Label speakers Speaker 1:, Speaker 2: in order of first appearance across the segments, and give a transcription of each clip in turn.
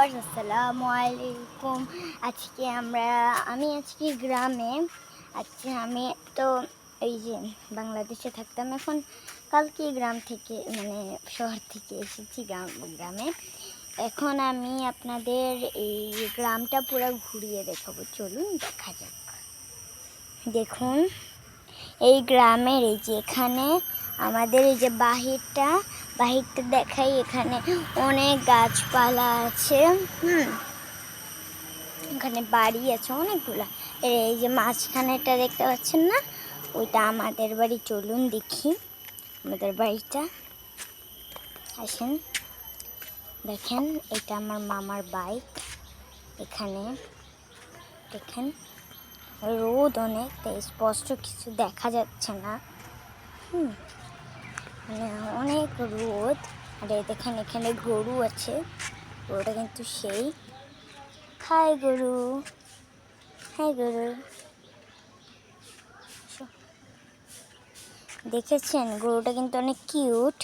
Speaker 1: Viewers আসসালামু আলাইকুম। আমি আজকে গ্রামে আজকে আমি তো এই যে বাংলাদেশে থাকতাম, এখন কালকে গ্রাম থেকে শহর থেকে এসেছি গ্রামে। এখন আমি আপনাদের এই গ্রামটা পুরো ঘুরিয়ে দেখাবো, চলুন দেখা যাক। দেখুন এই গ্রামের এই যে এখানে আমাদের এই যে বাহিরটা দেখাই, এখানে অনেক গাছপালা আছে। এখানে বাড়ি আছে অনেকগুলা। এই যে মাঝখানেটা দেখতে পাচ্ছেন না, ওইটা আমাদের বাড়ি। চলুন দেখি আমাদের বাড়িটা, আসেন দেখেন। এটা আমার মামার বাইক। এখানে দেখেন রোদ অনেক, তাই স্পষ্ট কিছু দেখা যাচ্ছে না। অনেক রোদ। আর দেখেন এখানে গরু আছে, গরুটা কিন্তু সেই। হাই গরু, হাই গরু, দেখেছেন গরুটা কিন্তু অনেক কিউট।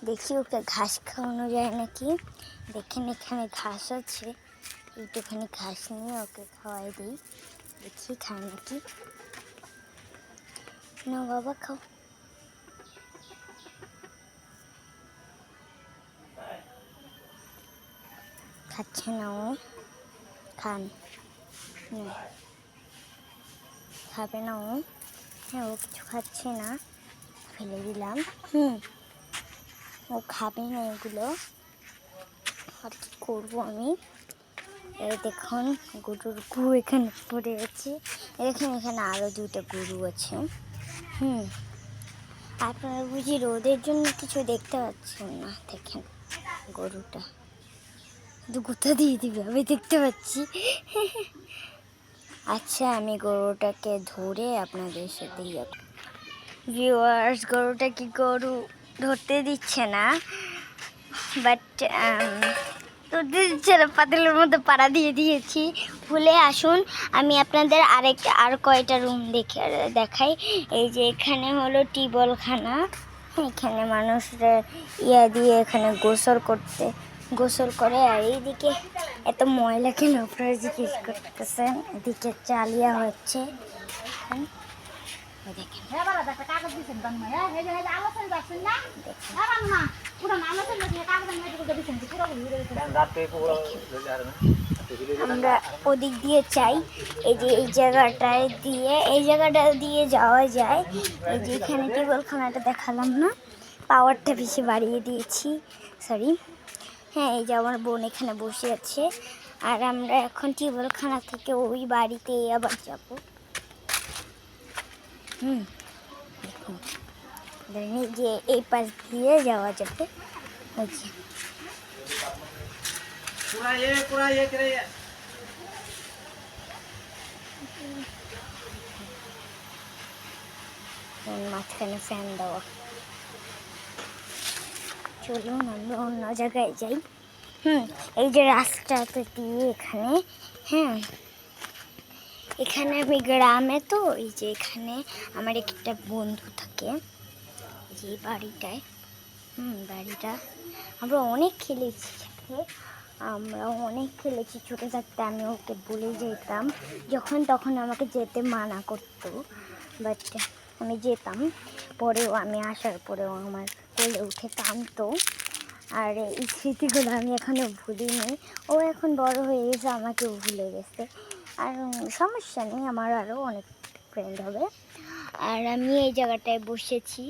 Speaker 1: দেখি ওকে ঘাস খাওয়ানো যায় নাকি। দেখেন এখানে ঘাস আছে, একটুখানি ঘাস নিয়ে ওকে খাওয়াই দিই, দেখি খায় নাকি। না বাবা খাও। খাচ্ছে না ও, খান। খাবে না ও। হ্যাঁ, ও কিছু খাচ্ছে না, ফেলে দিলাম। ও খাবে না এগুলো। আর কি করবো আমি। দেখুন গরুর গু এখানে পড়ে আছে। এখানে আরো দুটো গরু আছে। আপনারা বুঝি রোদের জন্য কিছু দেখতে পাচ্ছেন না। দেখেন গরুটা কোথা দিয়ে দিবে, আমি দেখতে পাচ্ছি। আচ্ছা, আমি গরুটাকে ধরে আপনাদের সাথে ভিউয়ার্স, গরুটা কি গরু ধরতে দিচ্ছে না, বাট ধরতে দিচ্ছে না, পাতিলের মধ্যে পাড়া দিয়ে দিয়েছি। ভুলে আসুন, আমি আপনাদের আর কয়টা রুম দেখাই। এই যে এখানে হলো টিউবওয়েলখানা। এখানে মানুষরা দিয়ে এখানে গোসল করে। আর এইদিকে এত ময়লা কেন আপনারা জিজ্ঞেস করতেছেন। এদিকে চালিয়া হচ্ছে। আমরা ওদিক দিয়ে চাই, এই যে এই জায়গাটা দিয়ে যাওয়া যায়। এই যে এখানে টিউবওয়েলখানাটা দেখালাম না, পাওয়ারটা বেশি বাড়িয়ে দিয়েছি, সরি। হ্যাঁ, এই যে আমার বোন এখানে বসে আছে। আর আমরা এখন টিউবওয়েলখানা থেকে ওই বাড়িতে আবার যাবো। দেখুন যে এই পাশ দিয়ে যাওয়া যাবে। মাঝখানে ফ্যান দেওয়া। চলুন আমরা অন্য জায়গায় যাই। এই যে রাস্তাটা দিয়ে এখানে আমি গ্রামে তো, এই যে এখানে আমার একটা বন্ধু থাকে, যে বাড়িটায়। বাড়িটা আমরা অনেক খেলেছি ছোটো থাকতে। আমি ওকে বলে যেতাম, যখন তখন আমাকে যেতে মানা করতো, বাট আমি যেতাম। পরেও আমি আসার পরেও আমার কোলে উঠে টানতো। আর এই স্মৃতিগুলো আমি এখনও ভুলিনি। ও এখন বড় হয়ে গেছে, আমাকেও ভুলে গেছে। আর সমস্যা নেই, আমার আরও অনেক ফ্রেন্ড হবে। আর আমি এই জায়গাটায় বসেছি।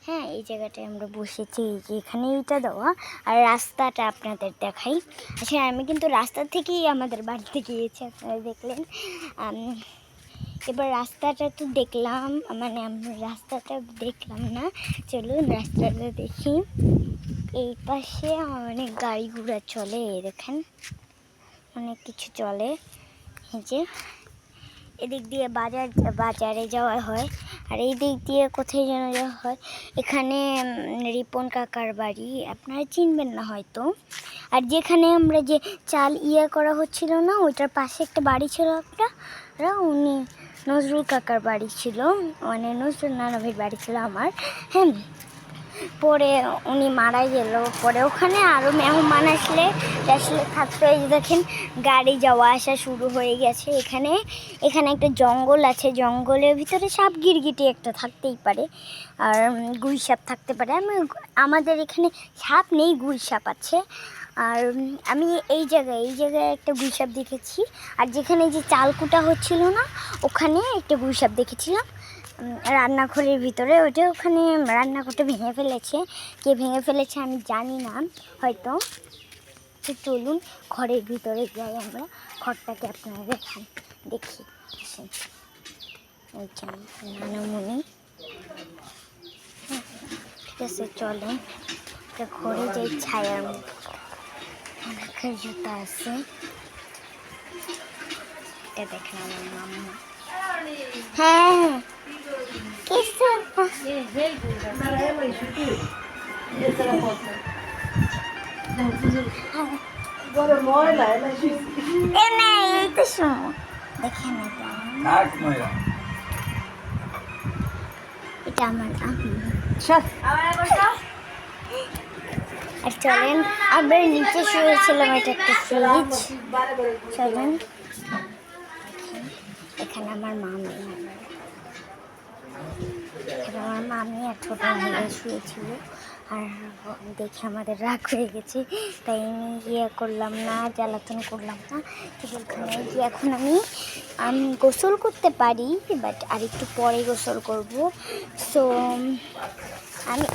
Speaker 1: হ্যাঁ, এই জায়গাটায় আমরা বসেছি, এই যে এখানে এইটা দেওয়া। আর রাস্তাটা আপনাদের দেখাই। আচ্ছা, আমি কিন্তু রাস্তা থেকেই আমাদের বাড়িতে গিয়েছি, আপনারা দেখলেন। এবার রাস্তাটা তো দেখলাম, আমরা রাস্তাটা দেখলাম না। চলুন রাস্তাটা দেখি। এই পাশে অনেক গাড়ি ঘোড়া চলে, দেখেন অনেক কিছু চলে। এই যে এদিক দিয়ে বাজারে যাওয়া হয়। আর এই দিক দিয়ে কোথায় যেন যাওয়া হয়। এখানে রিপন কাকার বাড়ি, আপনারা চিনবেন না হয়তো। আর যেখানে আমরা যে চাল করা হচ্ছিল না, ওইটার পাশে একটা বাড়ি ছিল উনি নজরুল কাকার বাড়ি ছিল, নজরুল নানবের বাড়ি ছিল আমার। হ্যাঁ, পরে উনি মারা গেল। পরে ওখানে আরও মেহমান আসলে থাকতো। এই যে দেখেন গাড়ি যাওয়া আসা শুরু হয়ে গেছে। এখানে একটা জঙ্গল আছে, জঙ্গলের ভিতরে সাপ গিরগিটি একটা থাকতেই পারে, আর গুই সাপ থাকতে পারে। আমাদের এখানে সাপ নেই, গুই সাপ আছে। আর আমি এই জায়গায় একটা গুই সাপ দেখেছি। আর যেখানে যে চালকুটা হচ্ছিল না, ওখানে একটা গুই সাপ দেখেছিলাম রান্নাঘরের ভিতরে। ওখানে রান্নাঘরটা ভেঙে ফেলেছে। কে ভেঙে ফেলেছে আমি জানি না, হয়তো। তো চলুন ঘরের ভিতরে যাই, আমরা ঘরটাকে আপনারা দেখি। নানামণি, ঠিক আছে চলেন ঘরে যাই। ছায়ার মধ্যে জুতা আছে, এটা দেখেন আমার মাম্মা। হ্যাঁ কিছু দেখেন এটা আমার আর চলেন আমরা নিচে শুয়েছিলাম, এটা একটা ফ্রিজ। চলেন এখানে আমার মামি আর ছোট ভাইয়া শুয়েছিল। আর দেখে আমাদের রাগ হয়ে গেছে, তাই আমি করলাম না, জ্বালাতন করলাম না। ঠিক ওখানে গিয়ে এখন আমি গোসল করতে পারি, বাট আর একটু পরে গোসল করব। সো আমি